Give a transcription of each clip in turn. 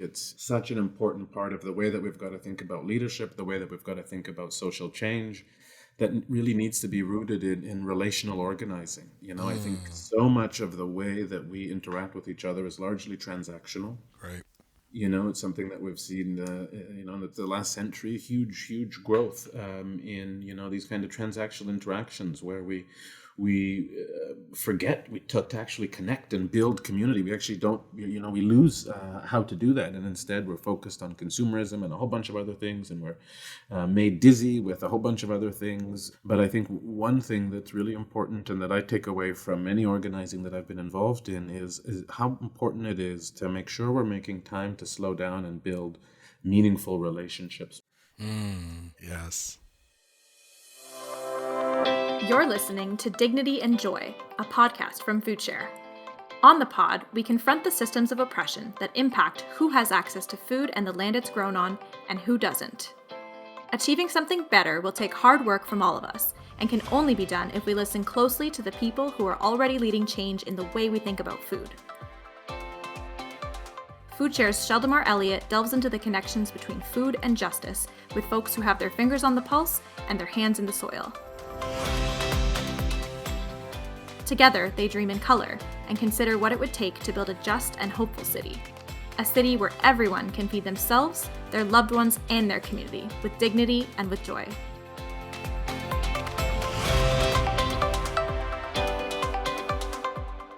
It's such an important part of the way that we've got to think about leadership, the way that we've got to think about social change, that really needs to be rooted in relational organizing. I think Mm, so much of the way that we interact with each other is largely transactional. right. It's something that we've seen, in the last century, huge growth in, these kind of transactional interactions where we forget to actually connect and build community. We actually don't, we lose how to do that. And instead we're focused on consumerism and a whole bunch of other things. And we're made dizzy with a whole bunch of other things. But I think one thing that's really important and that I take away from any organizing that I've been involved in is how important it is to make sure we're making time to slow down and build meaningful relationships. Yes. You're listening to Dignity and Joy, a podcast from FoodShare. On the pod, we confront the systems of oppression that impact who has access to food and the land it's grown on and who doesn't. Achieving something better will take hard work from all of us and can only be done if we listen closely to the people who are already leading change in the way we think about food. FoodShare's Sheldomar Elliott delves into the connections between food and justice with folks who have their fingers on the pulse and their hands in the soil. Together, they dream in color and consider what it would take to build a just and hopeful city. A city where everyone can feed themselves, their loved ones, and their community with dignity and with joy.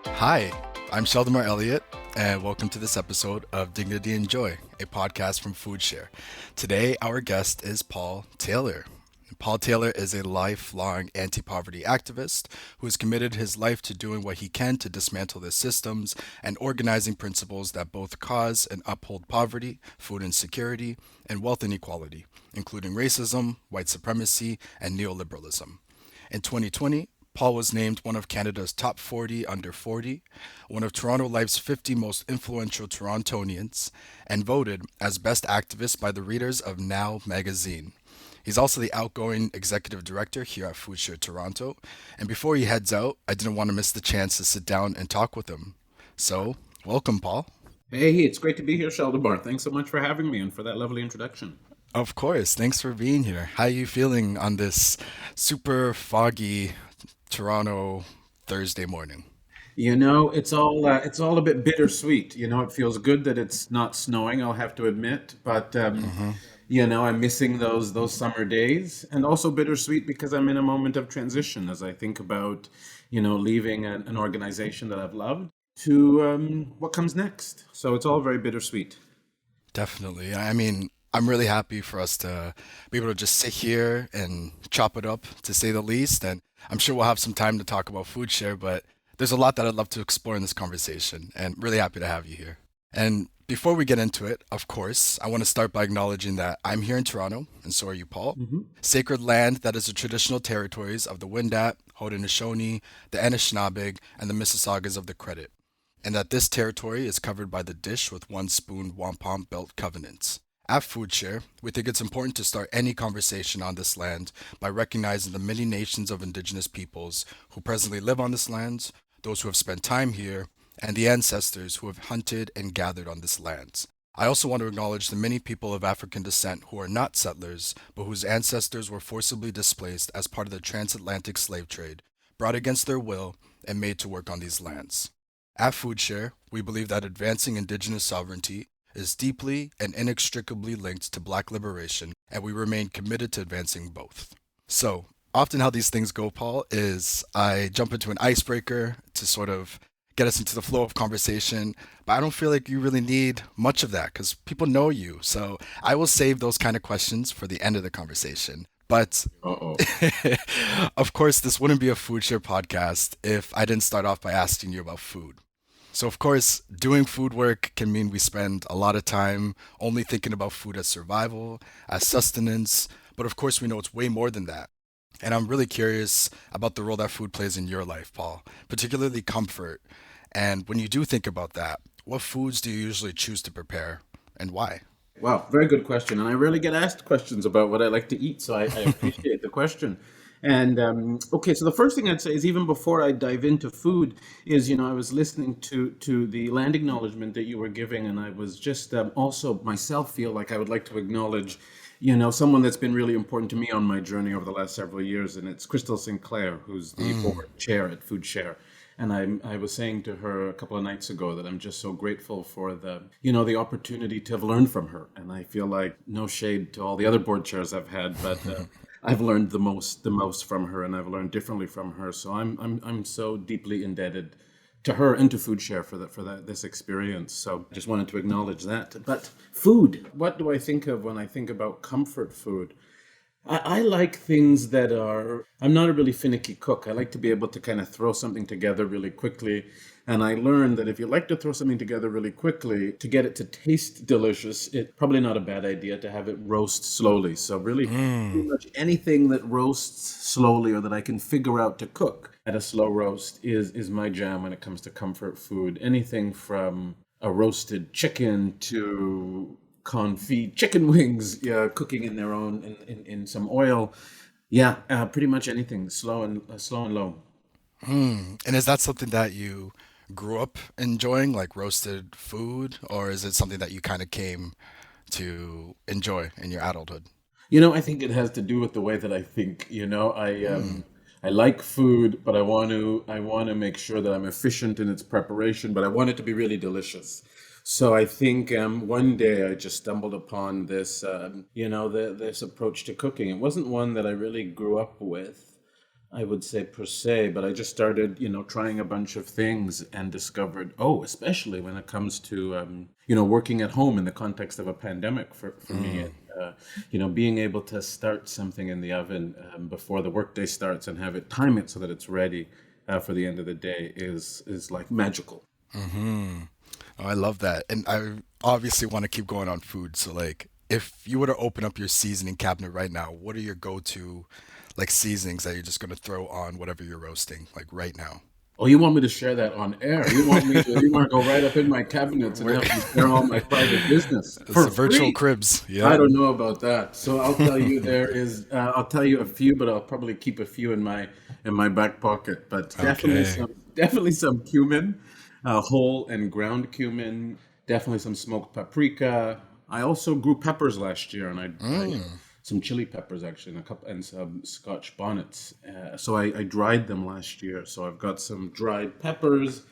Hi, I'm Sheldomar Elliott, and welcome to this episode of Dignity and Joy, a podcast from FoodShare. Today, our guest is Paul Taylor. Paul Taylor is a lifelong anti-poverty activist who has committed his life to doing what he can to dismantle the systems and organizing principles that both cause and uphold poverty, food insecurity, and wealth inequality, including racism, white supremacy, and neoliberalism. In 2020, Paul was named one of Canada's top 40 under 40, one of Toronto Life's 50 most influential Torontonians, and voted as best activist by the readers of Now magazine. He's also the outgoing executive director here at FoodShare Toronto. And before he heads out, I didn't want to miss the chance to sit down and talk with him. So, welcome, Paul. Hey, it's great to be here, Sheldomar. Thanks so much for having me and for that lovely introduction. Of course, thanks for being here. How are you feeling on this super foggy Toronto Thursday morning? It's all a bit bittersweet. It feels good that it's not snowing, I'll have to admit, but Mm-hmm. I'm missing those summer days, and also bittersweet because I'm in a moment of transition as I think about, leaving an organization that I've loved to what comes next. So it's all very bittersweet. Definitely. I mean, I'm really happy for us to be able to just sit here and chop it up, to say the least. And I'm sure we'll have some time to talk about food share, but there's a lot that I'd love to explore in this conversation, and really happy to have you here. And before we get into it, of course, I want to start by acknowledging that I'm here in Toronto, and so are you, Paul. Hmm. Sacred land that is the traditional territories of the Wendat, Haudenosaunee, the Anishinaabeg, and the Mississaugas of the Credit, and that this territory is covered by the Dish with One Spoon Wampum Belt Covenants. At FoodShare, we think it's important to start any conversation on this land by recognizing the many nations of indigenous peoples who presently live on this land, those who have spent time here, and the ancestors who have hunted and gathered on this land. I also want to acknowledge the many people of African descent who are not settlers, but whose ancestors were forcibly displaced as part of the transatlantic slave trade, brought against their will, and made to work on these lands. At FoodShare, we believe that advancing Indigenous sovereignty is deeply and inextricably linked to Black liberation, and we remain committed to advancing both. So, often how these things go, Paul, is I jump into an icebreaker to sort of get us into the flow of conversation, but I don't feel like you really need much of that because people know you. So, I will save those kind of questions for the end of the conversation. But Uh-oh. of course, this wouldn't be a food share podcast if I didn't start off by asking you about food. So, of course, doing food work can mean we spend a lot of time only thinking about food as survival, as sustenance, but of course, we know it's way more than that. And I'm really curious about the role that food plays in your life, Paul, particularly comfort. And when you do think about that, what foods do you usually choose to prepare and why? Wow, very good question. And I rarely get asked questions about what I like to eat, so I appreciate the question. And okay, so the first thing I'd say is even before I dive into food is, I was listening to the land acknowledgement that you were giving, and I was just also myself feel like I would like to acknowledge, someone that's been really important to me on my journey over the last several years, and it's Crystal Sinclair, who's the board chair at FoodShare. And I was saying to her a couple of nights ago that I'm just so grateful for the opportunity to have learned from her. And I feel like, no shade to all the other board chairs I've had, but I've learned the most from her, and I've learned differently from her. So I'm so deeply indebted to her and to FoodShare for this experience. So I just wanted to acknowledge that. But food, what do I think of when I think about comfort food? I like things that I'm not a really finicky cook. I like to be able to kind of throw something together really quickly. And I learned that if you like to throw something together really quickly, to get it to taste delicious, it's probably not a bad idea to have it roast slowly. So really, pretty much anything that roasts slowly or that I can figure out to cook at a slow roast is my jam when it comes to comfort food. Anything from a roasted chicken to confit chicken wings, yeah, cooking in their own in some oil. Yeah, pretty much anything slow and low. And is that something that you grew up enjoying, like roasted food, or is it something that you kind of came to enjoy in your adulthood? I think it has to do with the way that I think. I like food, but I want to make sure that I'm efficient in its preparation, but I want it to be really delicious. So I think one day I just stumbled upon this, this approach to cooking. It wasn't one that I really grew up with, I would say per se, but I just started, trying a bunch of things and discovered, especially when it comes to, working at home in the context of a pandemic for me, being able to start something in the oven before the workday starts and have it time it so that it's ready for the end of the day is like magical. Oh, I love that. And I obviously want to keep going on food. So, like, if you were to open up your seasoning cabinet right now, what are your go-to, like, seasonings that you're just going to throw on whatever you're roasting, like, right now? Oh, you want me to share that on air? You want to go right up in my cabinets and We're, have me share all my private business it's for the virtual free? cribs. I Yeah. don't know about that. So I'll tell you a few, but I'll probably keep a few in my back pocket. But Okay. definitely some cumin, whole and ground cumin. Definitely some smoked paprika. I also grew peppers last year, and I some chili peppers actually, and a couple and some Scotch bonnets. So I dried them last year. So I've got some dried peppers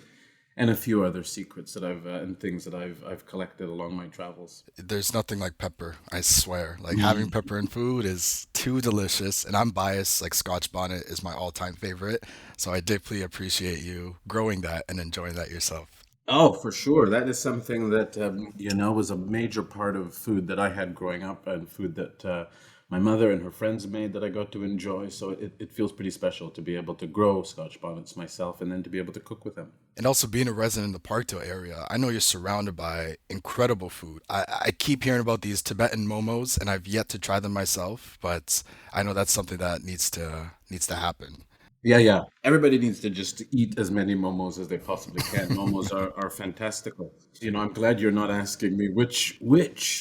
and a few other secrets that and things that I've collected along my travels. There's nothing like pepper, I swear. Like having pepper in food is too delicious, and I'm biased. Like Scotch bonnet is my all-time favorite, so I deeply appreciate you growing that and enjoying that yourself. Oh, for sure. That is something that, was a major part of food that I had growing up and food that my mother and her friends made that I got to enjoy. So it feels pretty special to be able to grow Scotch bonnets myself and then to be able to cook with them. And also being a resident in the Parkdale area, I know you're surrounded by incredible food. I keep hearing about these Tibetan momos, and I've yet to try them myself, but I know that's something that needs to happen. Yeah, yeah. Everybody needs to just eat as many momos as they possibly can. Momos are fantastical. I'm glad you're not asking me which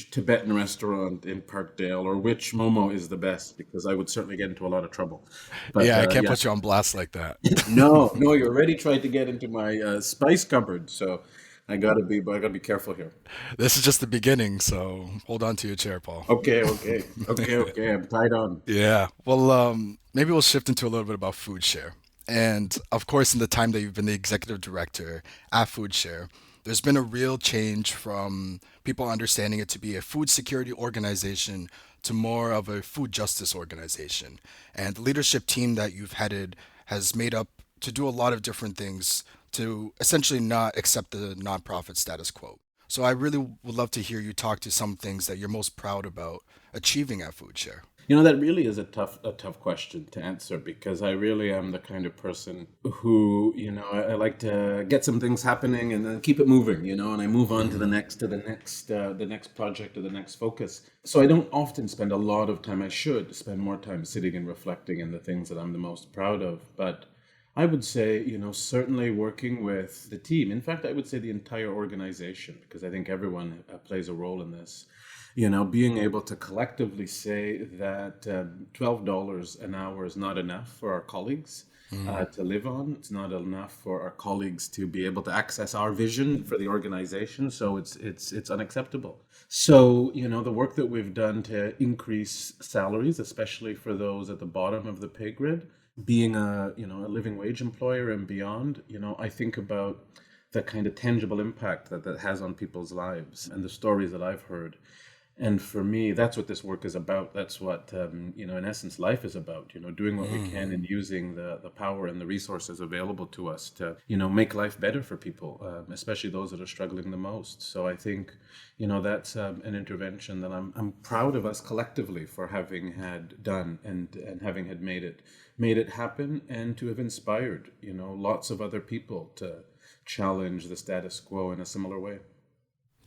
Tibetan restaurant in Parkdale or which momo is the best, because I would certainly get into a lot of trouble. But Yeah, I can't yeah, put you on blast like that. no, no, you already tried to get into my spice cupboard, so I gotta be careful here. This is just the beginning, so hold on to your chair, Paul. Okay, okay, okay, okay. I'm tied on. Yeah. Well, maybe we'll shift into a little bit about FoodShare. And of course, in the time that you've been the executive director at FoodShare, there's been a real change from people understanding it to be a food security organization to more of a food justice organization. And the leadership team that you've headed has made up to do a lot of different things to essentially not accept the nonprofit status quo. So I really would love to hear you talk to some things that you're most proud about achieving at FoodShare. That really is a tough question to answer, because I really am the kind of person who, I like to get some things happening and then keep it moving, and I move on to the next project or the next focus. So I don't often spend a lot of time. I should spend more time sitting and reflecting on the things that I'm the most proud of. But I would say, certainly working with the team. In fact, I would say the entire organization, because I think everyone plays a role in this. Being able to collectively say that $12 an hour is not enough for our colleagues to live on. It's not enough for our colleagues to be able to access our vision for the organization. So it's unacceptable. So, the work that we've done to increase salaries, especially for those at the bottom of the pay grid, being a living wage employer and beyond, I think about the kind of tangible impact that has on people's lives and the stories that I've heard. And for me, that's what this work is about. That's what, in essence, life is about, doing what we can and using the power and the resources available to us to, make life better for people, especially those that are struggling the most. So I think, that's an intervention that I'm proud of us collectively for having had done and having had made it happen, and to have inspired, lots of other people to challenge the status quo in a similar way.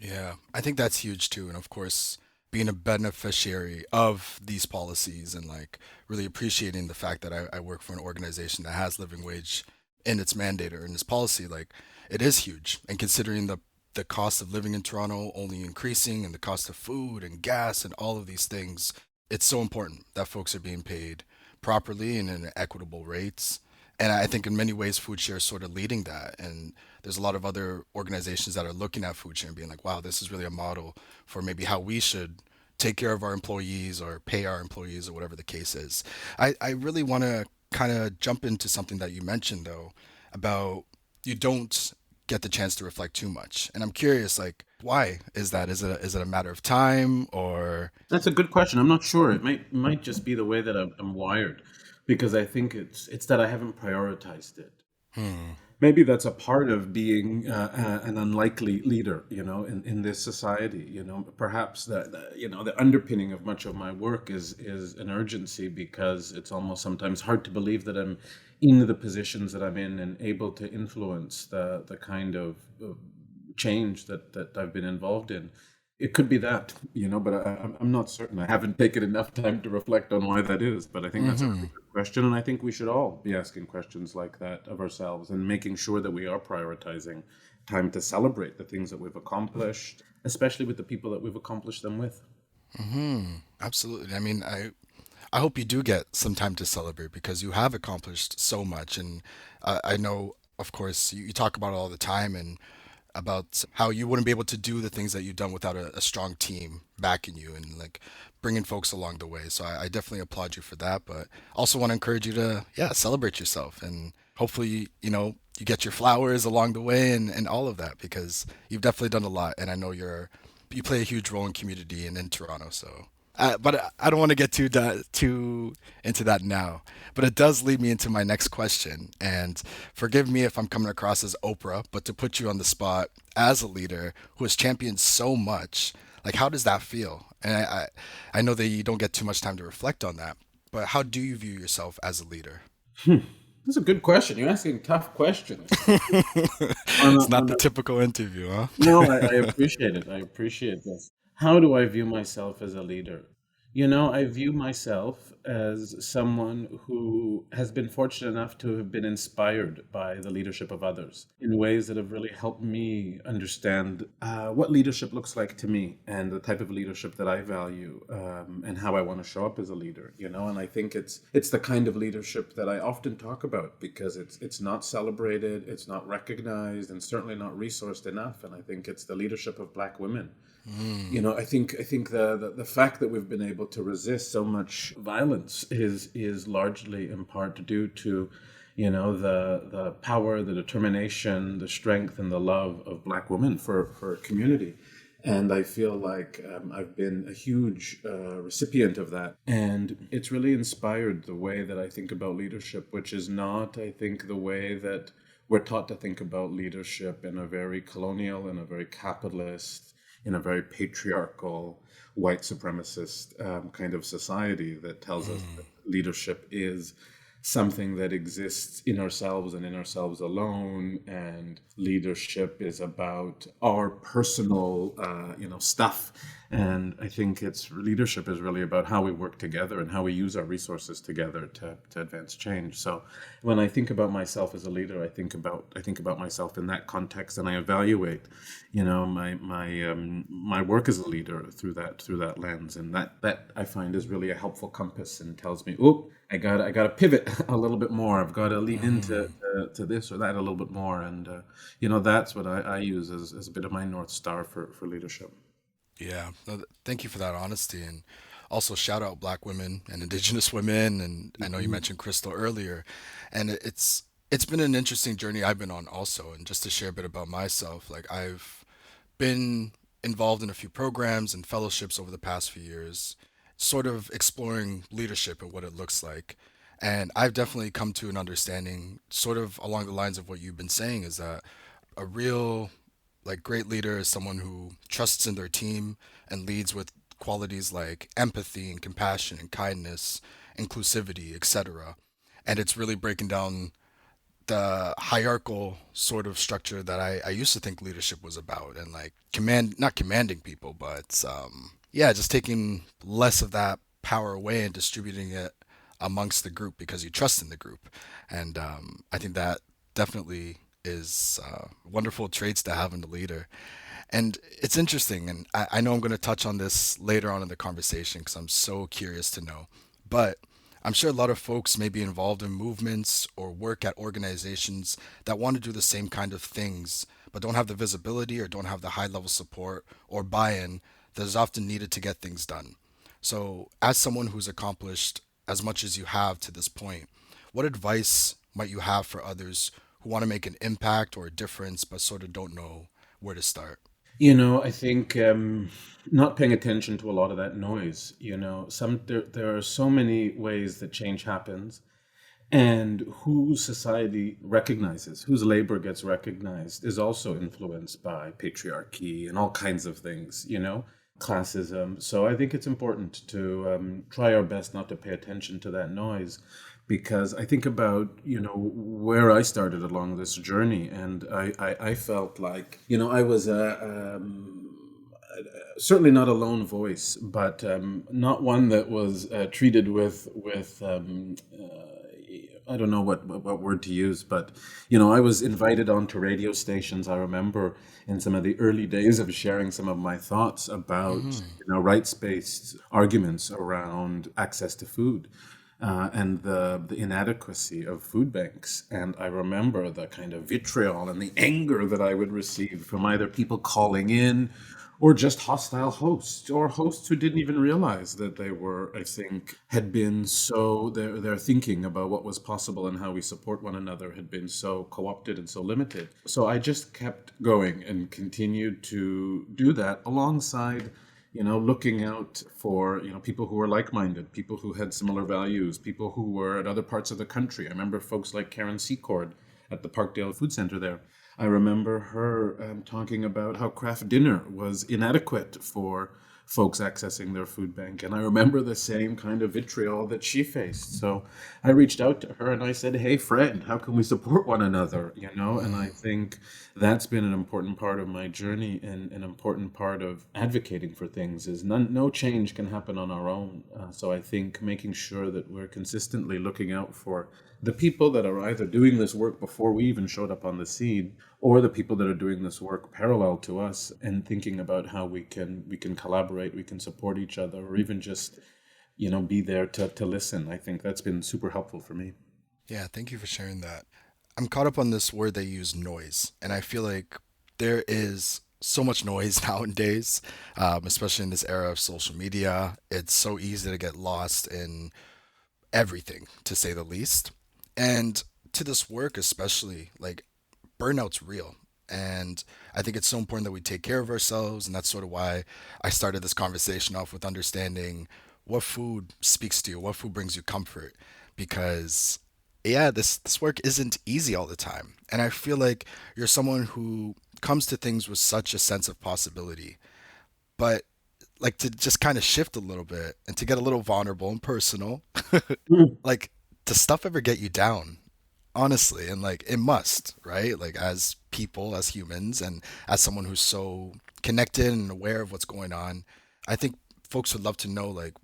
Yeah, I think that's huge too. And of course, being a beneficiary of these policies and like really appreciating the fact that I work for an organization that has living wage in its mandate or in its policy, like it is huge. And considering the cost of living in Toronto only increasing and the cost of food and gas and all of these things, it's so important that folks are being paid properly and in equitable rates. And I think in many ways, FoodShare is sort of leading that. And there's a lot of other organizations that are looking at FoodShare and being like, wow, this is really a model for maybe how we should take care of our employees or pay our employees or whatever the case is. I really want to kind of jump into something that you mentioned, though, about you don't get the chance to reflect too much. And I'm curious, like, why is that? Is it a matter of time or? That's a good question. I'm not sure. It might just be the way that I'm wired, because I think it's that I haven't prioritized it. Hmm. Maybe that's a part of being an unlikely leader, in this society. Perhaps the underpinning of much of my work is an urgency, because it's almost sometimes hard to believe that I'm in the positions that I'm in and able to influence the kind of change that I've been involved in. It could be that, but I'm not certain. I haven't taken enough time to reflect on why that is. But I think that's a really Hmm. good question. And I think we should all be asking questions like that of ourselves and making sure that we are prioritizing time to celebrate the things that we've accomplished, especially with the people that we've accomplished them with. Hmm. Absolutely. I mean, I hope you do get some time to celebrate because you have accomplished so much. And I know, of course, you talk about it all the time and about how you wouldn't be able to do the things that you've done without a strong team backing you and like bringing folks along the way. So I definitely applaud you for that. But also want to encourage you to, yeah, celebrate yourself and hopefully, you get your flowers along the way and all of that because you've definitely done a lot. And I know you play a huge role in community and in Toronto. So but I don't want to get too into that now. But it does lead me into my next question. And forgive me if I'm coming across as Oprah, but to put you on the spot as a leader who has championed so much, like how does that feel? And I know that you don't get too much time to reflect on that, but how do you view yourself as a leader? Hmm. That's a good question. You're asking tough questions. On a, It's not on the a, typical interview, no, huh? I appreciate it. I appreciate this. How do I view myself as a leader? I view myself as someone who has been fortunate enough to have been inspired by the leadership of others in ways that have really helped me understand what leadership looks like to me and the type of leadership that I value, and how I want to show up as a leader. And I think it's the kind of leadership that I often talk about because it's not celebrated, it's not recognized, and certainly not resourced enough. And I think it's the leadership of Black women. Mm. I think the fact that we've been able to resist so much violence is largely in part due to the power, the determination, the strength, and the love of Black women for a community. And I feel like I've been a huge recipient of that. And it's really inspired the way that I think about leadership, which is not, I think, the way that we're taught to think about leadership in a very colonial, in a very capitalist, in a very patriarchal, white supremacist kind of society that tells us that Mm. leadership is something that exists in ourselves and in ourselves alone, and leadership is about our personal, stuff, And I think it's leadership is really about how we work together and how we use our resources together to advance change. So when I think about myself as a leader, I think about myself in that context, and I evaluate, my work as a leader through that lens, and that I find is really a helpful compass and tells me, oh, I got to pivot a little bit more. I've got to lean into to this or that a little bit more, and that's what I use as a bit of my north star for leadership. Yeah, no, thank you for that honesty, and also shout out Black women and Indigenous women. And I know you mentioned Crystal earlier, and it's been an interesting journey I've been on also. And just to share a bit about myself, like I've been involved in a few programs and fellowships over the past few years, sort of exploring leadership and what it looks like. And I've definitely come to an understanding, sort of along the lines of what you've been saying, is that a real great leader is someone who trusts in their team and leads with qualities like empathy and compassion and kindness, inclusivity, etc. And it's really breaking down the hierarchical sort of structure that I used to think leadership was about, and like not commanding people, but yeah, just taking less of that power away and distributing it amongst the group because you trust in the group. And I think that definitely is wonderful traits to have in a leader. And it's interesting, and I know I'm going to touch on this later on in the conversation because I'm so curious to know. But I'm sure a lot of folks may be involved in movements or work at organizations that want to do the same kind of things, but don't have the visibility or don't have the high level support or buy in that is often needed to get things done. So, as someone who's accomplished as much as you have to this point, what advice might you have for others who want to make an impact or a difference but sort of don't know where to start? I think not paying attention to a lot of that noise. There are so many ways that change happens, and who society recognizes, whose labor gets recognized, is also influenced by patriarchy and all kinds of things. Classism. So I think it's important to try our best not to pay attention to that noise, because I think about where I started along this journey, and I felt like I was certainly not a lone voice, but not one that was treated with I don't know what word to use, but I was invited onto radio stations. I remember in some of the early days of sharing some of my thoughts about rights-based arguments around access to food. And the inadequacy of food banks. And I remember the kind of vitriol and the anger that I would receive from either people calling in or just hostile hosts, or hosts who didn't even realize that they were, I think, had been so, their thinking about what was possible and how we support one another had been so co-opted and so limited. So I just kept going and continued to do that alongside looking out for, people who were like-minded, people who had similar values, people who were at other parts of the country. I remember folks like Karen Secord at the Parkdale Food Center there. I remember her talking about how craft dinner was inadequate for folks accessing their food bank. And I remember the same kind of vitriol that she faced. So I reached out to her and I said, hey, friend, how can we support one another? And I think that's been an important part of my journey, and an important part of advocating for things is no change can happen on our own. So I think making sure that we're consistently looking out for the people that are either doing this work before we even showed up on the scene, or the people that are doing this work parallel to us, and thinking about how we can collaborate, we can support each other, or even just be there to listen. I think that's been super helpful for me. Yeah, thank you for sharing that. I'm caught up on this word they use, noise, and I feel like there is so much noise nowadays, especially in this era of social media. It's so easy to get lost in everything, to say the least. And to this work, especially, like burnout's real. And I think it's so important that we take care of ourselves. And that's sort of why I started this conversation off with understanding what food speaks to you, what food brings you comfort. Because, yeah, this work isn't easy all the time. And I feel like you're someone who comes to things with such a sense of possibility. But like to just kind of shift a little bit and to get a little vulnerable and personal, Mm. like, does stuff ever get you down? Honestly, and like it must, right? Like as people, as humans, and as someone who's so connected and aware of what's going on, I think folks would love to know, like,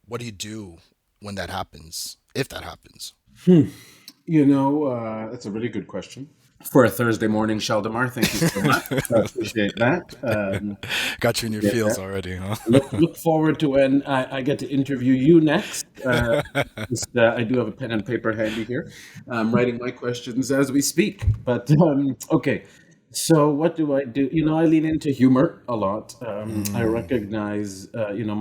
what do you do when that happens, if that happens? Hmm. That's a really good question for a Thursday morning, Sheldamar. Thank you so much. I appreciate that. Got you in your Yeah, feels already, huh? look forward to when I get to interview you next. I do have a pen and paper handy here. I'm writing my questions as we speak. But okay, so what do I do? I lean into humor a lot. I Mm, recognize,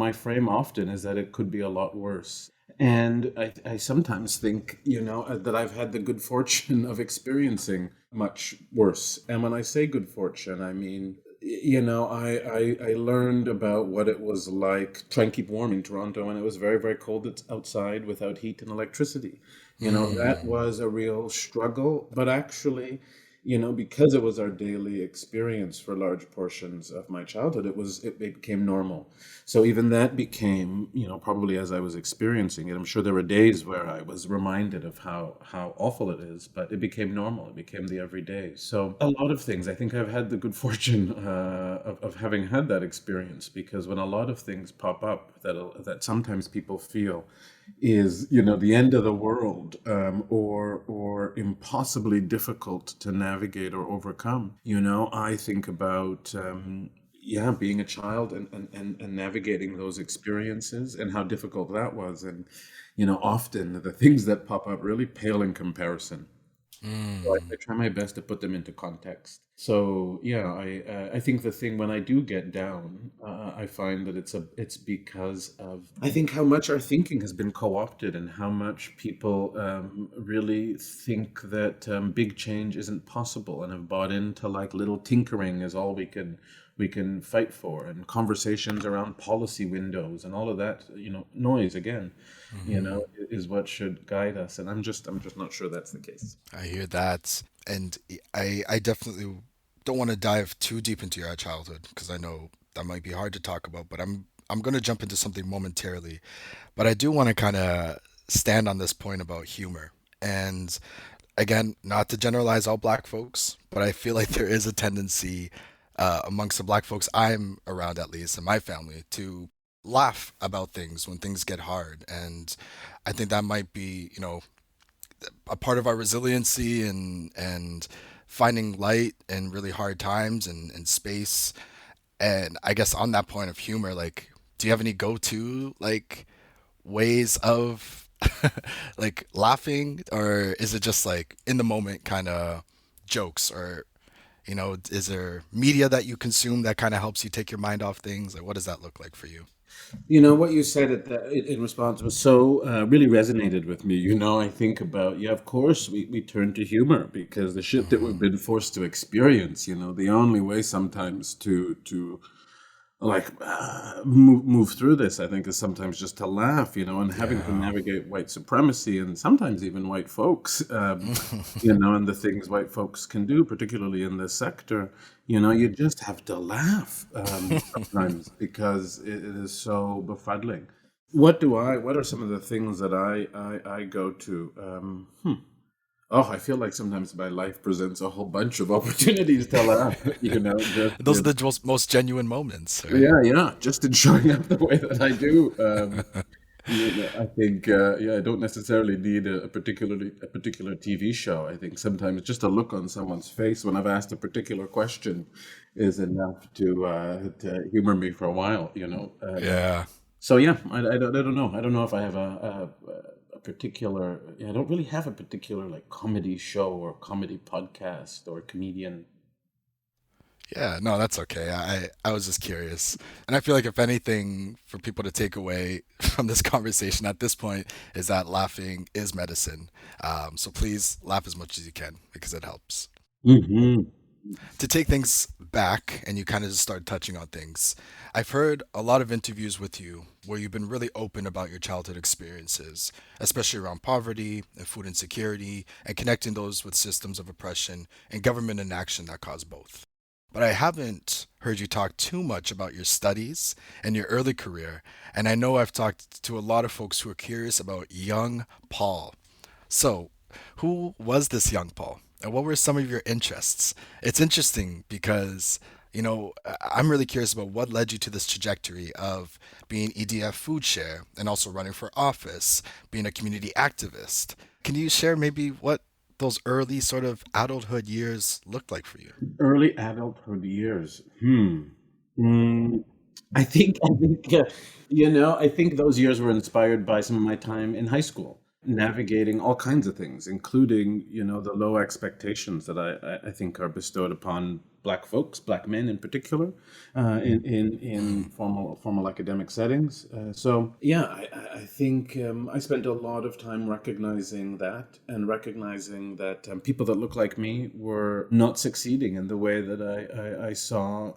my frame often is that it could be a lot worse. And I sometimes think, that I've had the good fortune of experiencing much worse. And when I say good fortune, I mean, I learned about what it was like trying to keep warm in Toronto when it was very, very cold outside without heat and electricity. That mm, was a real struggle. But actually, because it was our daily experience for large portions of my childhood, it became normal. So even that became, probably as I was experiencing it, I'm sure there were days where I was reminded of how awful it is, but it became normal. It became the everyday. So a lot of things, I think I've had the good fortune of having had that experience, because when a lot of things pop up that sometimes people feel is, the end of the world, or impossibly difficult to navigate or overcome. I think about, yeah, being a child and navigating those experiences and how difficult that was. And, often the things that pop up really pale in comparison. So I mm. try my best to put them into context. So yeah, I think the thing when I do get down, I find that it's because of, I think, how much our thinking has been co-opted, and how much people really think that big change isn't possible, and have bought into, like, little tinkering is all we can fight for, and conversations around policy windows and all of that, noise again, is what should guide us. And I'm just not sure that's the case. I hear that, and I definitely don't want to dive too deep into your childhood because I know that might be hard to talk about. But I'm going to jump into something momentarily. But I do want to kind of stand on this point about humor. And again, not to generalize all black folks, but I feel like there is a tendency amongst the black folks I'm around, at least in my family, to laugh about things when things get hard. And I think that might be, a part of our resiliency and finding light in really hard times and space. And I guess on that point of humor, like, do you have any go-to like ways of like laughing, or is it just like in the moment kind of jokes, or is there media that you consume that kind of helps you take your mind off things? Like, what does that look like for you? What you said in response was so really resonated with me. I think about, yeah, of course we turn to humor, because the shit that we've Hmm. been forced to experience. The only way sometimes to like move through this, I think, is sometimes just to laugh. And having to Yeah. navigate white supremacy, and sometimes even white folks, and the things white folks can do, particularly in this sector. You just have to laugh sometimes, because it is so befuddling. What are some of the things that I go to? Oh, I feel like sometimes my life presents a whole bunch of opportunities to laugh, just Those are the most genuine moments, right? yeah, yeah, just in showing up the way that I do. I think, yeah, I don't necessarily need a particular TV show. I think sometimes just a look on someone's face when I've asked a particular question is enough to humor me for a while. Yeah. So yeah, I don't know. I don't know if I have a particular. Yeah, I don't really have a particular, like, comedy show or comedy podcast or comedian. Yeah, no, that's okay. I was just curious. And I feel like if anything for people to take away from this conversation at this point is that laughing is medicine. So please laugh as much as you can because it helps. Hmm. To take things back, and you kind of just started touching on things, I've heard a lot of interviews with you where you've been really open about your childhood experiences, especially around poverty and food insecurity, and connecting those with systems of oppression and government inaction that cause both. But I haven't heard you talk too much about your studies and your early career, and I know I've talked to a lot of folks who are curious about young Paul. So, who was this young Paul? And what were some of your interests? It's interesting because I'm really curious about what led you to this trajectory of being EDF Food Share and also running for office, being a community activist. Can you share maybe what those early sort of adulthood years looked like for you? Early adulthood years. Mm, I think those years were inspired by some of my time in high school, navigating all kinds of things, including, the low expectations that I think are bestowed upon Black folks, Black men in particular, in formal academic settings. So yeah, I think I spent a lot of time recognizing that and recognizing that people that look like me were not succeeding in the way that I saw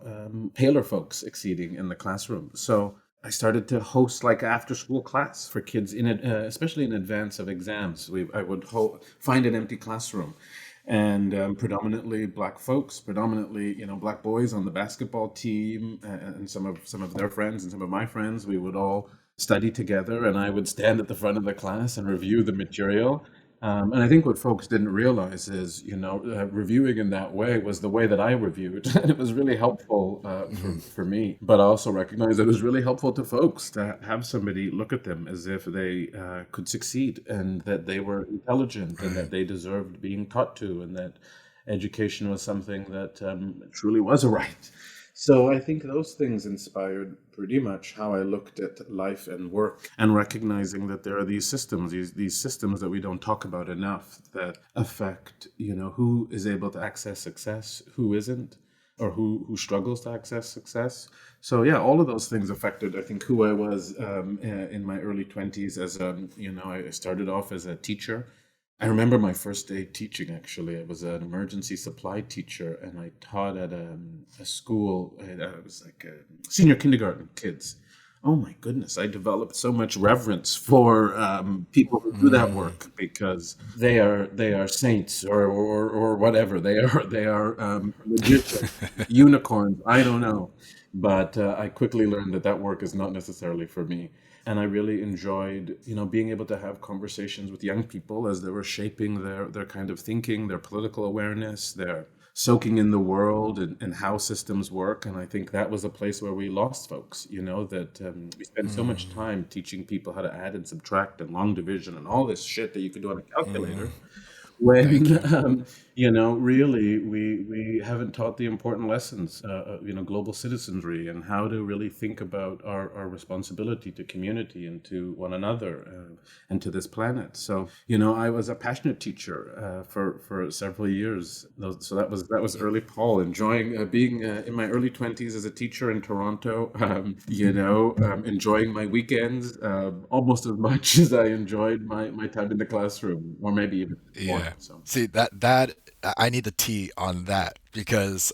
paler folks succeeding in the classroom. So I started to host like after school class for kids especially in advance of exams. I would find an empty classroom and predominantly Black folks, predominantly Black boys on the basketball team, and some of their friends and some of my friends. We would all study together, and I would stand at the front of the class and review the material. And I think what folks didn't realize is, reviewing in that way was the way that I reviewed. And it was really helpful for me. But I also recognize that it was really helpful to folks to have somebody look at them as if they could succeed and that they were intelligent and that they deserved being taught to and that education was something that truly was a right. So I think those things inspired pretty much how I looked at life and work, and recognizing that there are these systems that we don't talk about enough that affect, who is able to access success, who isn't, or who struggles to access success. So yeah, all of those things affected, I think, who I was in my early 20s. I started off as a teacher. I remember my first day teaching, actually. I was an emergency supply teacher, and I taught at a school. It was like senior kindergarten kids. Oh my goodness, I developed so much reverence for people who do that work because they are saints or whatever. They are magicians, unicorns. I don't know, but I quickly learned that work is not necessarily for me. And I really enjoyed, being able to have conversations with young people as they were shaping their kind of thinking, their political awareness, their soaking in the world and how systems work. And I think that was a place where we lost folks, that we spend so much time teaching people how to add and subtract and long division and all this shit that you can do on a calculator. Thank you. When really we haven't taught the important lessons, global citizenry and how to really think about our responsibility to community and to one another and to this planet. So I was a passionate teacher for several years. So that was early Paul, enjoying being in my early 20s as a teacher in Toronto. Enjoying my weekends almost as much as I enjoyed my time in the classroom, or maybe even more. Yeah. So See that I need the tea on that because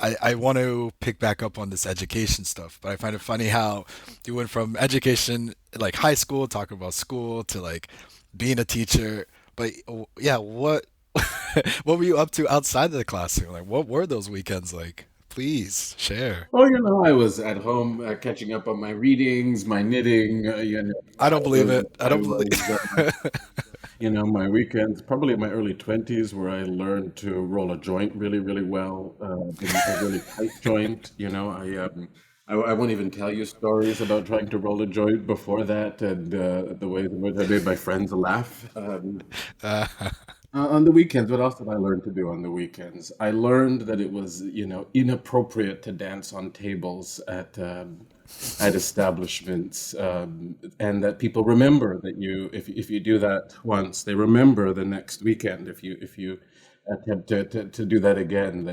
I want to pick back up on this education stuff, but I find it funny how you went from education like high school, talking about school, to like being a teacher. But yeah, what what were you up to outside of the classroom? Like, what were those weekends like? Please share. Oh, I was at home catching up on my readings, my knitting. I don't believe it. I I don't believe. was, my weekends, probably in my early 20s, where I learned to roll a joint really, really well, in a really tight joint. I won't even tell you stories about trying to roll a joint before that and the ways in which I made my friends laugh. On the weekends, what else did I learn to do on the weekends? I learned that it was, inappropriate to dance on tables at establishments, and that people remember that if you do that once, they remember the next weekend. If you attempt to do that again,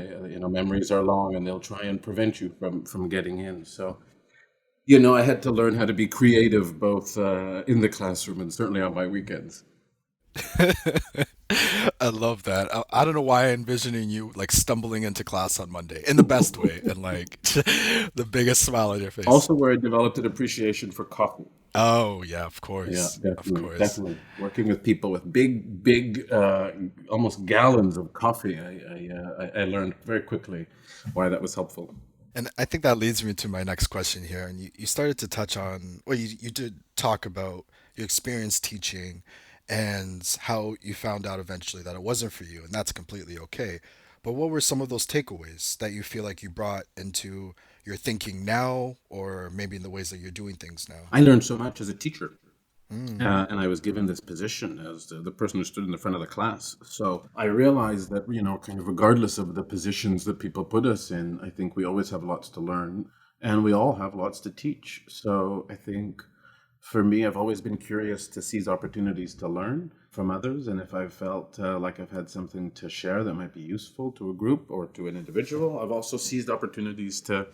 memories are long, and they'll try and prevent you from getting in. So, I had to learn how to be creative both in the classroom and certainly on my weekends. I love that. I don't know why I envisioning you like stumbling into class on Monday in the best way and like the biggest smile on your face. Also, where I developed an appreciation for coffee. Oh yeah, of Yeah, course, of definitely, course. definitely. Working with people with big, big, almost gallons of coffee, I learned very quickly why that was helpful. And I think that leads me to my next question here. And you started to touch on, well, you did talk about your experience teaching and how you found out eventually that it wasn't for you, and that's completely okay. But what were some of those takeaways that you feel like you brought into your thinking now, or maybe in the ways that you're doing things now? I learned so much as a teacher. Mm. And I was given this position as the person who stood in the front of the class. So I realized that, kind of regardless of the positions that people put us in, I think we always have lots to learn and we all have lots to teach. So I think for me, I've always been curious to seize opportunities to learn from others. And if I've felt like I've had something to share that might be useful to a group or to an individual, I've also seized opportunities to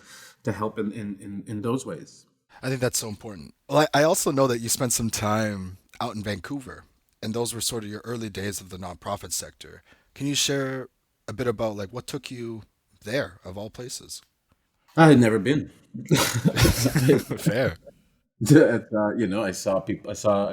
help in those ways. I think that's so important. Well, I also know that you spent some time out in Vancouver, and those were sort of your early days of the nonprofit sector. Can you share a bit about like what took you there, of all places? I had never been. Fair. I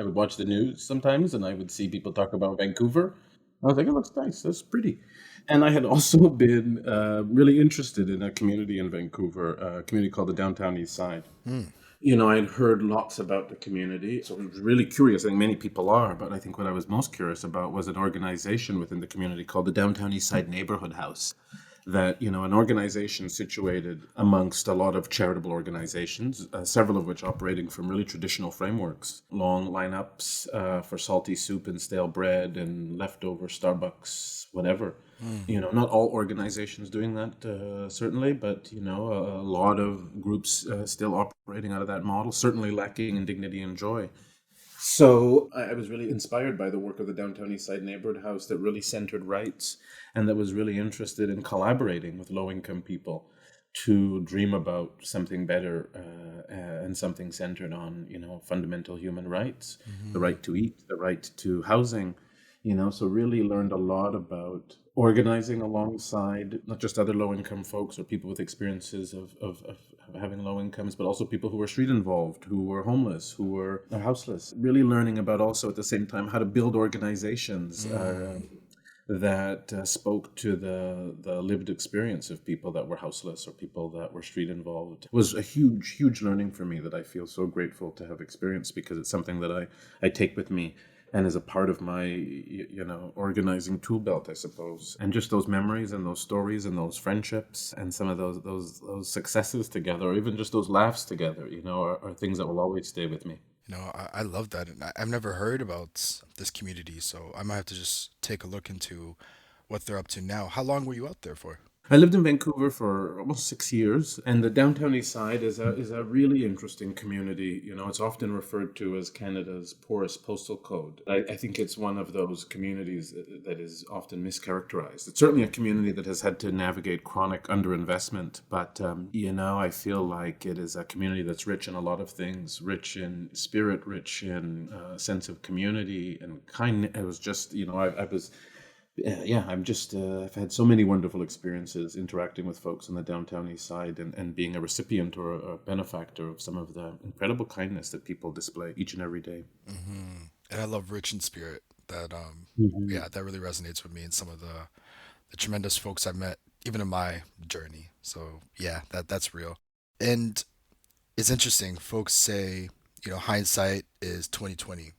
would watch the news sometimes and I would see people talk about Vancouver. I was like, it looks nice, that's pretty. And I had also been really interested in a community in Vancouver, a community called the Downtown East Side. I had heard lots about the community, so I was really curious. I think many people are, but I think what I was most curious about was an organization within the community called the Downtown East Side Neighborhood House. That, an organization situated amongst a lot of charitable organizations, several of which operating from really traditional frameworks, long lineups for salty soup and stale bread and leftover Starbucks, whatever. Not all organizations doing that, certainly, but, a lot of groups still operating out of that model, certainly lacking in dignity and joy. So I was really inspired by the work of the Downtown East Side Neighborhood House that really centered rights and that was really interested in collaborating with low-income people to dream about something better and something centered on, fundamental human rights, the right to eat, the right to housing, so really learned a lot about organizing alongside not just other low-income folks or people with experiences of having low incomes, but also people who were street involved, who were homeless, who were houseless. Really learning about also at the same time how to build organizations that spoke to the lived experience of people that were houseless or people that were street involved. It was a huge, huge learning for me that I feel so grateful to have experienced because it's something that I take with me and is a part of my, organizing tool belt, I suppose. And just those memories and those stories and those friendships and some of those successes together, or even just those laughs together, are things that will always stay with me. I love that. And I've never heard about this community, so I might have to just take a look into what they're up to now. How long were you out there for? I lived in Vancouver for almost 6 years, and the Downtown East Side is a really interesting community. It's often referred to as Canada's poorest postal code. I think it's one of those communities that is often mischaracterized. It's certainly a community that has had to navigate chronic underinvestment, but I feel like it is a community that's rich in a lot of things, rich in spirit, rich in sense of community and kindness. It was just, I was I've had so many wonderful experiences interacting with folks on the Downtown East Side and being a recipient or a benefactor of some of the incredible kindness that people display each and every day. And I love rich in spirit. That Mhm. yeah, that really resonates with me and some of the tremendous folks I've met, even in my journey. So yeah, that's real. And it's interesting. Folks say, hindsight is 2020.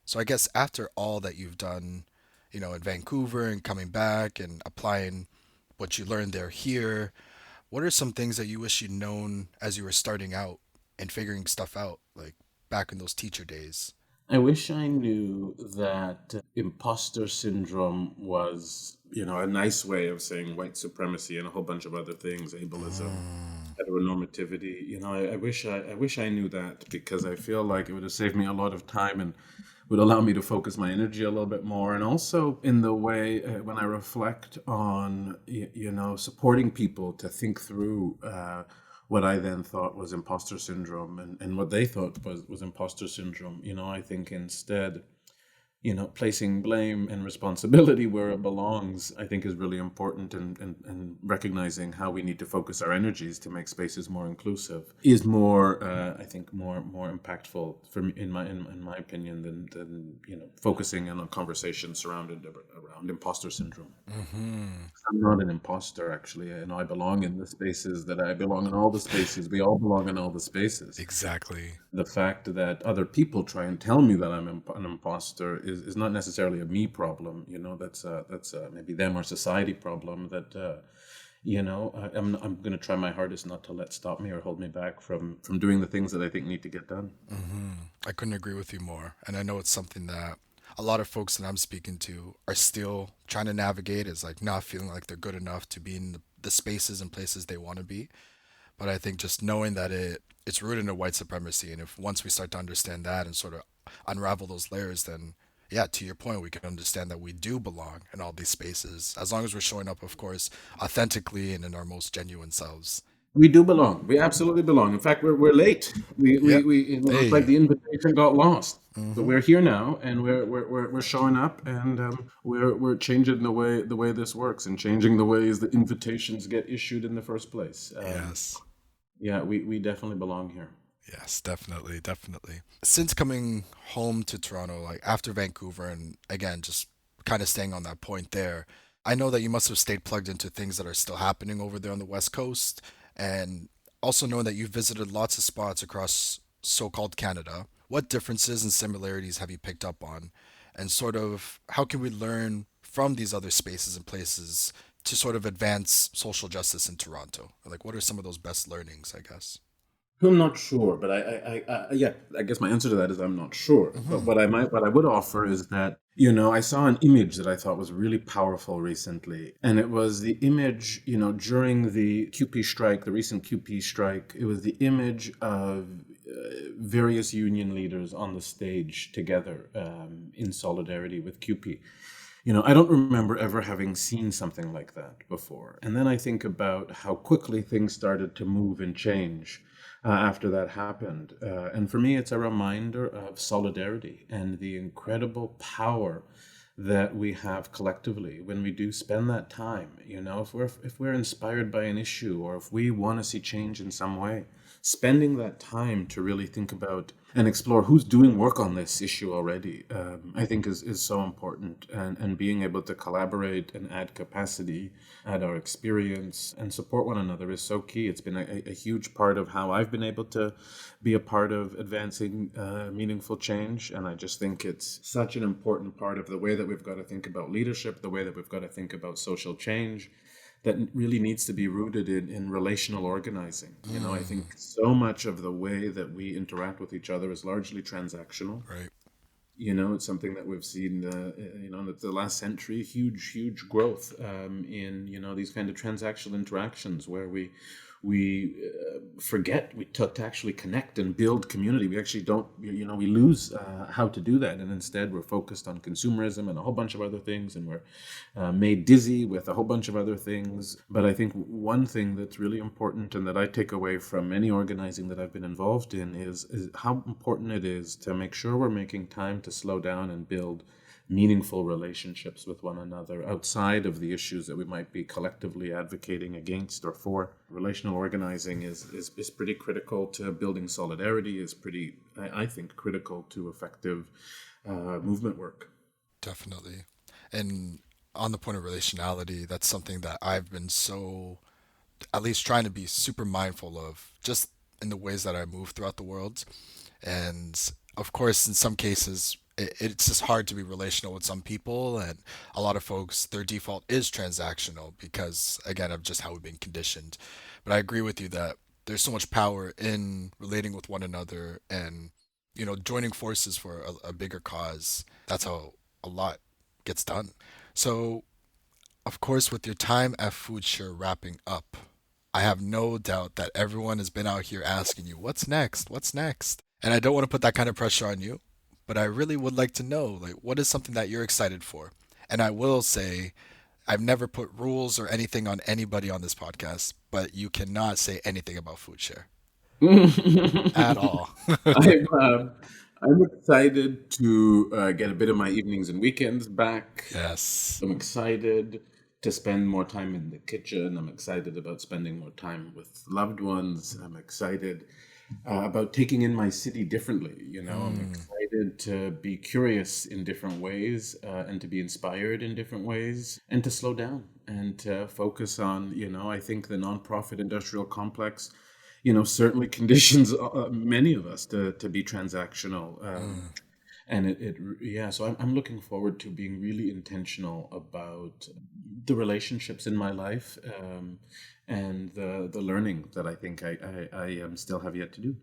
So I guess after all that you've done, in Vancouver and coming back and applying what you learned there here, what are some things that you wish you'd known as you were starting out and figuring stuff out, like back in those teacher days? I wish I knew that imposter syndrome was, a nice way of saying white supremacy and a whole bunch of other things, ableism, Mm. heteronormativity. I wish I knew that because I feel like it would have saved me a lot of time and would allow me to focus my energy a little bit more. And also in the way when I reflect on, supporting people to think through what I then thought was imposter syndrome and what they thought was imposter syndrome, I think instead placing blame and responsibility where it belongs, I think is really important and recognizing how we need to focus our energies to make spaces more inclusive is more, I think, more impactful for me, in my opinion, than focusing on a conversation surrounded around imposter syndrome. Hmm. I'm not an imposter, actually. I belong in the spaces that I belong in all the spaces. We all belong in all the spaces. Exactly. The fact that other people try and tell me that I'm an imposter is not necessarily a me problem. That's maybe them or society problem that I'm going to try my hardest not to let stop me or hold me back from doing the things that I think need to get done. I couldn't agree with you more. And I know it's something that a lot of folks that I'm speaking to are still trying to navigate, is like not feeling like they're good enough to be in the spaces and places they want to be. But I think just knowing that it's rooted in white supremacy, and if once we start to understand that and sort of unravel those layers, then yeah, to your point, we can understand that we do belong in all these spaces, as long as we're showing up, of course, authentically and in our most genuine selves. We do belong. We absolutely belong. In fact, we're late. Yep. It's like Hey. the invitation got lost. But Hmm. we're here now, and we're showing up, and we're changing the way this works, and changing the ways the invitations get issued in the first place. Yes. Yeah, we definitely belong here. Yes, definitely, definitely. Since coming home to Toronto, like after Vancouver, and again, just kind of staying on that point there, I know that you must have stayed plugged into things that are still happening over there on the West Coast, and also knowing that you've visited lots of spots across so-called Canada. What differences and similarities have you picked up on? And sort of how can we learn from these other spaces and places to sort of advance social justice in Toronto? Like, what are some of those best learnings, I guess? I'm not sure, but yeah, I guess my answer to that is I'm not sure. But Hmm. what I would offer is that, I saw an image that I thought was really powerful recently. And it was the image, during the QP strike, the recent QP strike, it was the image of various union leaders on the stage together in solidarity with QP. I don't remember ever having seen something like that before. And then I think about how quickly things started to move and change after that happened. And for me, it's a reminder of solidarity and the incredible power that we have collectively when we do spend that time. If we're inspired by an issue, or if we want to see change in some way, spending that time to really think about and explore who's doing work on this issue already, I think is so important. And being able to collaborate and add capacity, add our experience, and support one another is so key. It's been a huge part of how I've been able to be a part of advancing meaningful change. And I just think it's such an important part of the way that we've got to think about leadership, the way that we've got to think about social change, that really needs to be rooted in relational organizing. I Mm, think so much of the way that we interact with each other is largely transactional. right. It's something that we've seen, in the last century, huge growth in, these kind of transactional interactions where we forget to actually connect and build community. We actually don't, we lose how to do that. And instead we're focused on consumerism and a whole bunch of other things. And we're made dizzy with a whole bunch of other things. But I think one thing that's really important and that I take away from any organizing that I've been involved in is how important it is to make sure we're making time to slow down and build meaningful relationships with one another outside of the issues that we might be collectively advocating against or for. Relational organizing is pretty critical to building solidarity, is pretty, I think, critical to effective movement work. Definitely. And on the point of relationality, that's something that I've been so, at least trying to be super mindful of, just in the ways that I move throughout the world. And of course, in some cases, it's just hard to be relational with some people. And a lot of folks, their default is transactional because, again, of just how we've been conditioned. But I agree with you that there's so much power in relating with one another and, joining forces for a bigger cause. That's how a lot gets done. So, of course, with your time at FoodShare wrapping up, I have no doubt that everyone has been out here asking you, what's next? What's next? And I don't want to put that kind of pressure on you, but I really would like to know, like, what is something that you're excited for? And I will say, I've never put rules or anything on anybody on this podcast, but you cannot say anything about FoodShare at all. I'm, um, I'm excited to get a bit of my evenings and weekends back. Yes. I'm excited to spend more time in the kitchen. I'm excited about spending more time with loved ones. I'm excited about taking in my city differently. I'm Mm, excited to be curious in different ways and to be inspired in different ways and to slow down and to focus on, I think the nonprofit industrial complex, certainly conditions many of us to be transactional. mm, and so I'm looking forward to being really intentional about the relationships in my life, and the learning that I think I still have yet to do.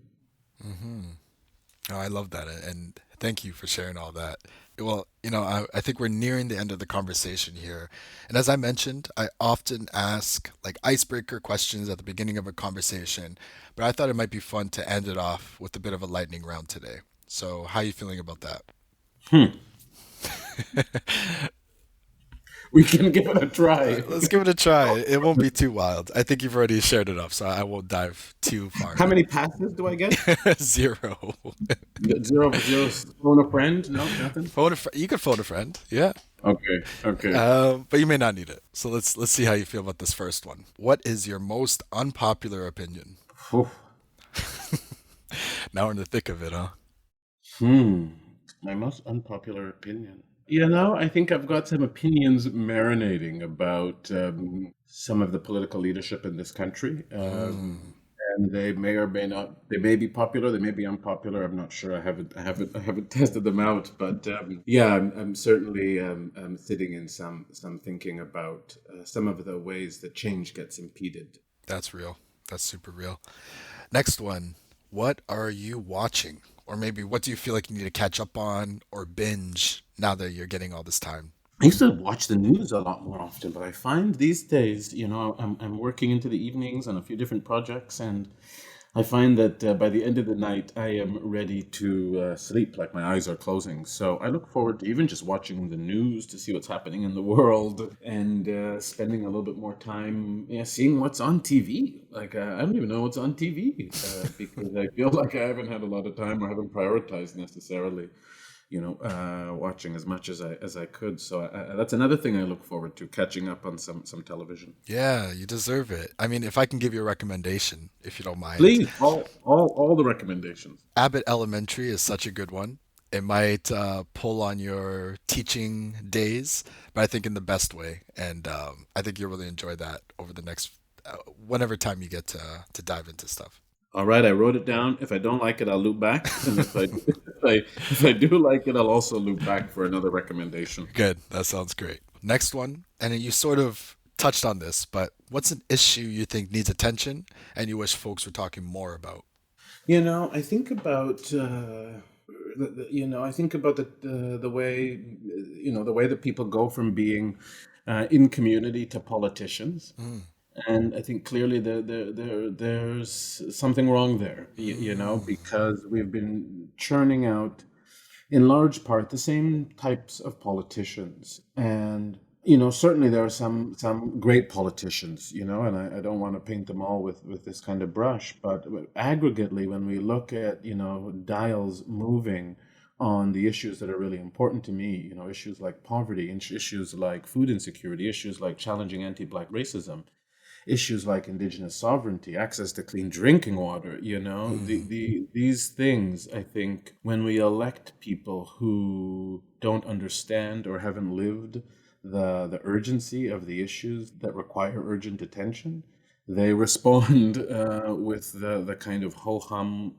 Oh, I love that, and thank you for sharing all that. Well, I think we're nearing the end of the conversation here. And as I mentioned, I often ask like icebreaker questions at the beginning of a conversation, but I thought it might be fun to end it off with a bit of a lightning round today. So, how are you feeling about that? Hmm. We can give it a try. Let's give it a try. It won't be too wild. I think you've already shared enough, so I won't dive too far How in. many passes do I get? Zero. Zero, zero. Phone a friend? No, nothing. You could phone a friend, yeah. Okay, okay. But you may not need it. So let's see how you feel about this first one. What is your most unpopular opinion? Phew. Now we're in the thick of it, huh? Hmm. My most unpopular opinion. I think I've got some opinions marinating about some of the political leadership in this country. Mm, And they may or may not, they may be popular, they may be unpopular. I'm not sure. I haven't tested them out, but yeah, I'm certainly I'm sitting in some thinking about some of the ways that change gets impeded. that's real. That's super real. Next one. What are you watching? Or maybe what do you feel like you need to catch up on or binge now that you're getting all this time? I used to watch the news a lot more often, but I find these days, I'm working into the evenings on a few different projects, and I find that by the end of the night, I am ready to sleep, like my eyes are closing. So I look forward to even just watching the news to see what's happening in the world, and spending a little bit more time, yeah, seeing what's on TV. Like, I don't even know what's on TV, because I feel like I haven't had a lot of time or haven't prioritized necessarily, watching as much as I could. So that's another thing I look forward to, catching up on some television. Yeah, you deserve it. I mean, if I can give you a recommendation, if you don't mind, Please, all the recommendations. Abbott Elementary is such a good one. It might pull on your teaching days, but I think in the best way. And I think you'll really enjoy that over the next whenever time you get to dive into stuff. All right, I wrote it down. If I don't like it, I'll loop back, and if I do like it, I'll also loop back for another recommendation. Good. That sounds great. Next one, and you sort of touched on this, but what's an issue you think needs attention and you wish folks were talking more about? I think about I think about the way the way that people go from being in community to politicians. Mm, And I think clearly there's something wrong there, mm, because we've been churning out, in large part, the same types of politicians. And, certainly there are some great politicians, and I don't want to paint them all with this kind of brush, but aggregately, when we look at, dials moving on the issues that are really important to me, issues like poverty, issues like food insecurity, issues like challenging anti-Black racism, issues like indigenous sovereignty, access to clean drinking water, mm. these things, I think, when we elect people who don't understand or haven't lived the urgency of the issues that require urgent attention, they respond with the kind of ho-hum,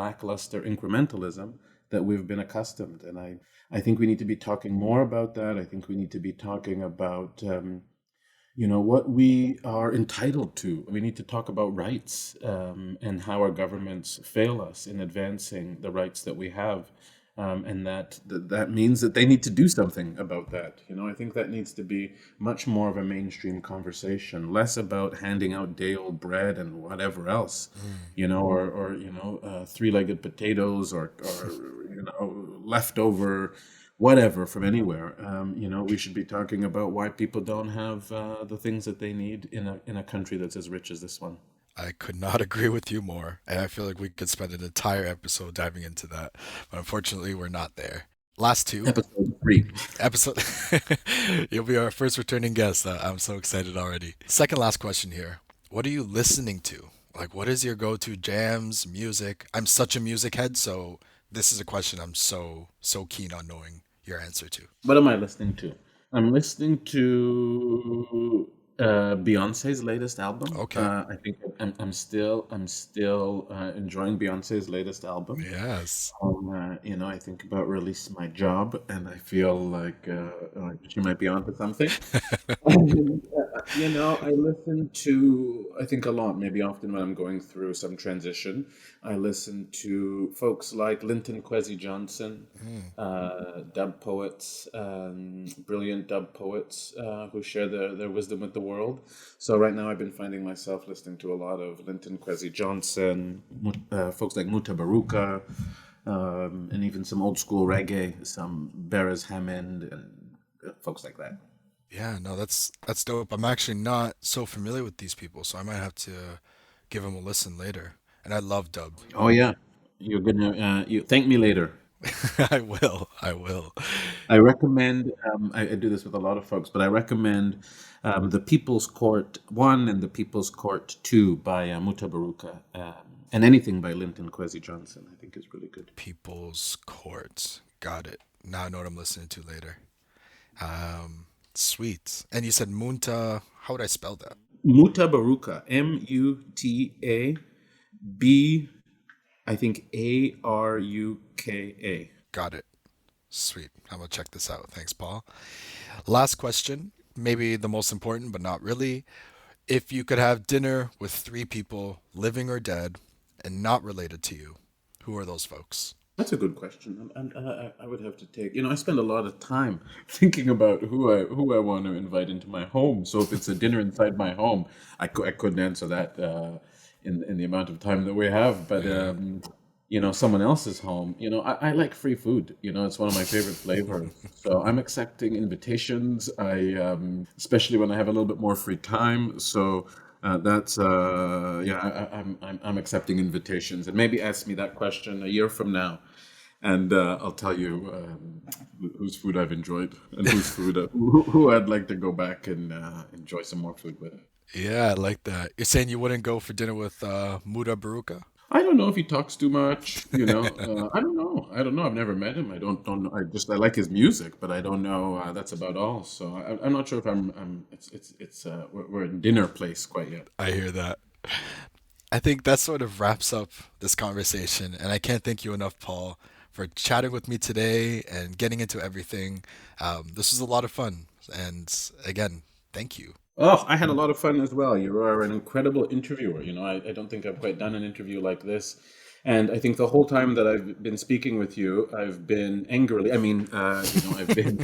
lackluster incrementalism that we've been accustomed. And I think we need to be talking more about that. I think we need to be talking about what we are entitled to. We need to talk about rights, and how our governments fail us in advancing the rights that we have, and that means that they need to do something about that. I think that needs to be much more of a mainstream conversation, less about handing out day old bread and whatever else, or three-legged potatoes, or leftover whatever from anywhere. We should be talking about why people don't have the things that they need in a country that's as rich as this one. I could not agree with you more. And I feel like we could spend an entire episode diving into that. But unfortunately, we're not there. Last two. Episode 3. Episode. You'll be our first returning guest. I'm so excited already. Second last question here. What are you listening to? Like, what is your go to jams, music? I'm such a music head, so this is a question I'm so keen on knowing your answer to. What am I listening to? I'm listening to Beyonce's latest album. Okay. I think I'm still enjoying Beyonce's latest album. Yes. I think about release my job, and I feel like she might be onto something. I listen to, I think a lot, maybe often when I'm going through some transition, I listen to folks like Linton Kwesi Johnson, Mm. dub poets, brilliant dub poets who share their wisdom with the world. So right now I've been finding myself listening to a lot of Linton Kwesi Johnson, folks like Muta Baruka, and even some old school reggae, some Beres Hammond, and folks like that. Yeah, no, that's dope. I'm actually not so familiar with these people, so I might have to give them a listen later. And I love dub. Oh yeah, you're gonna you thank me later. I will. I will. I recommend. I do this with a lot of folks, but I recommend the People's Court One and the People's Court Two by Mutabaruka, and anything by Linton Kwesi Johnson. I think is really good. People's Court. Got it. Now I know what I'm listening to later. Um, Sweet. And you said Munta. How would I spell that? Mutabaruka, Mutabb, I think Aruka. Got it. Sweet. I'm gonna check this out. Thanks, Paul. Last question. Maybe the most important, but not really. If you could have dinner with three people, living or dead, and not related to you, who are those folks? That's a good question. I would have to take. I spend a lot of time thinking about who I want to invite into my home. So if it's a dinner inside my home, I couldn't answer that in the amount of time that we have. But Yeah. someone else's home. I like free food. It's one of my favorite flavors. So I'm accepting invitations. Especially when I have a little bit more free time. So. That's yeah. I'm accepting invitations, and maybe ask me that question a year from now, and I'll tell you whose food I've enjoyed and whose food who I'd like to go back and enjoy some more food with. Yeah, I like that. You're saying you wouldn't go for dinner with Muda Baruka? I don't know if he talks too much. I don't know. I don't know. I've never met him. I don't know. I like his music, but I don't know. That's about all. So I'm not sure if I'm. It's we're in dinner place quite yet. I hear that. I think that sort of wraps up this conversation, and I can't thank you enough, Paul, for chatting with me today and getting into everything. This was a lot of fun, and again, thank you. Oh, I had a lot of fun as well. You are an incredible interviewer. I don't think I've quite done an interview like this. And I think the whole time that I've been speaking with you, I've been I've been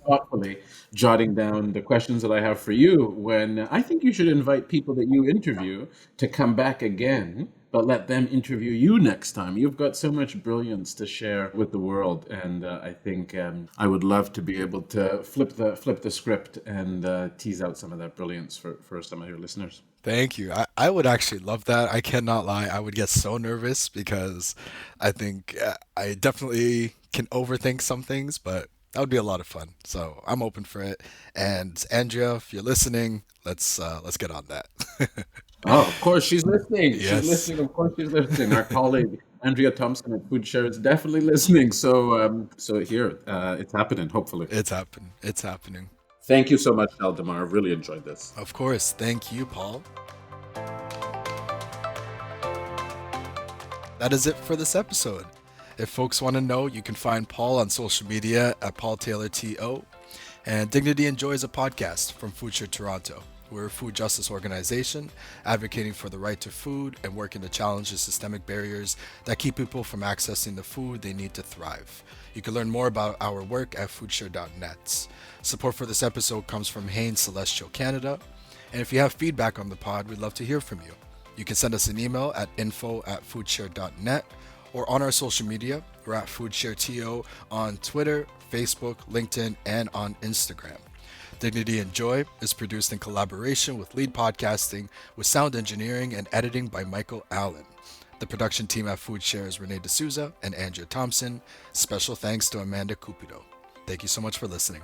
thoughtfully jotting down the questions that I have for you. When I think you should invite people that you interview to come back again, but let them interview you next time. You've got so much brilliance to share with the world, and I think I would love to be able to flip the script and tease out some of that brilliance for some of your listeners. Thank you. I would actually love that. I cannot lie. I would get so nervous because I think I definitely can overthink some things, but that would be a lot of fun. So I'm open for it. And Andrea, if you're listening, let's get on that. Oh, of course she's listening. She's Yes, listening. Of course she's listening. Our colleague Andrea Thompson at FoodShare is definitely listening. So here, it's happening. Hopefully. it's happening. It's happening. Thank you so much, Sheldomar. I've really enjoyed this. Of course. Thank you, Paul. That is it for this episode. If folks want to know, you can find Paul on social media at Paul Taylor TO. And Dignity and Joy is a podcast from FoodShare Toronto. We're a food justice organization advocating for the right to food and working to challenge the systemic barriers that keep people from accessing the food they need to thrive. You can learn more about our work at foodshare.net. Support for this episode comes from Haines Celestial Canada. And if you have feedback on the pod, we'd love to hear from you. You can send us an email at info@foodshare.net or on our social media. We're at FoodShareTO on Twitter, Facebook, LinkedIn, and on Instagram. Dignity and Joy is produced in collaboration with Lead Podcasting, with sound engineering and editing by Michael Allen. The production team at FoodShare is Renee D'Souza and Andrea Thompson. Special thanks to Amanda Cupido. Thank you so much for listening.